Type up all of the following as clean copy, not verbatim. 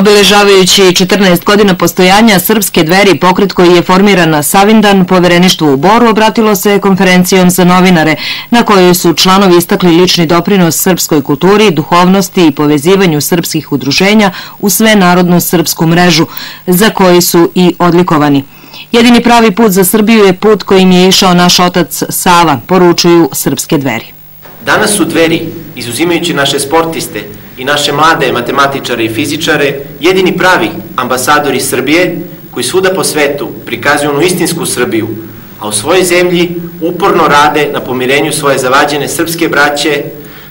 Obeležavajući 14 godina postojanja Srpske Dveri, pokret koji je formiran na Savindan, povereništvu u Boru, obratilo se konferencijom za novinare, na kojoj su članovi istakli lični doprinos srpskoj kulturi, duhovnosti i povezivanju srpskih udruženja u svenarodnu srpsku mrežu, za koji su i odlikovani. Jedini pravi put za Srbiju je put kojim je išao naš otac Sava, poručuju Srpske Dveri. Danas su Dveri, izuzimajući naše sportiste i naše mlade matematičare i fizičare, jedini pravi ambasadori Srbije koji svuda po svetu prikazuju onu istinsku Srbiju, a u svojoj zemlji uporno rade na pomirenju svoje zavađene srpske braće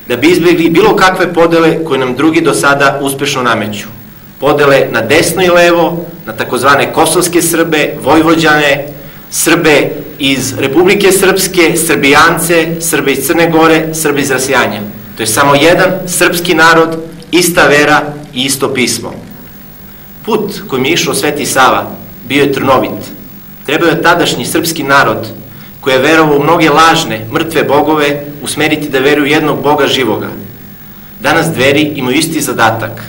da bi izbjegli bilo kakve podele koje nam drugi do sada uspešno nameću. Podele na desno i levo, na takozvane kosovske Srbe, Vojvođane, Srbe iz Republike Srpske, Srbijance, Srbe iz Crne Gore, Srbe iz Rasijanja. To je samo jedan srpski narod, ista vera i isto pismo. Put kojim je išao Sveti Sava bio je trnovit. Trebao je tadašnji srpski narod, koji je verovao u mnoge lažne, mrtve bogove, usmeriti da veruju jednog Boga živoga. Danas Dveri imaju isti zadatak,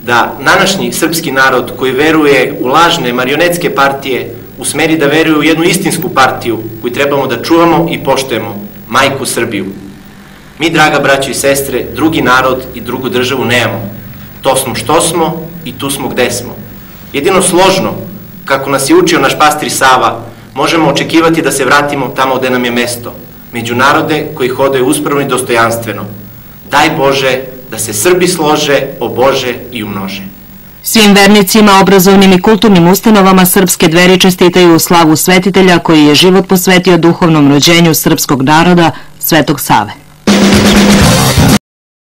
da današnji srpski narod koji veruje u lažne marionetske partije usmeri da veruju u jednu istinsku partiju koju trebamo da čuvamo i poštujemo, Majku Srbiju. Mi, draga braćo i sestre, drugi narod i drugu državu nemamo. To smo što smo i tu smo gde smo. Jedino složno, kako nas je učio naš pastir Sava, možemo očekivati da se vratimo tamo gde nam je mesto, među narode koji hodaju uspravno i dostojanstveno. Daj Bože da se Srbi slože, obože i umnože. Svim vernicima, obrazovnim i kulturnim ustanovama Srpske Dveri čestitaju slavu svetitelja koji je život posvetio duhovnom rođenju srpskog naroda, Svetog Save.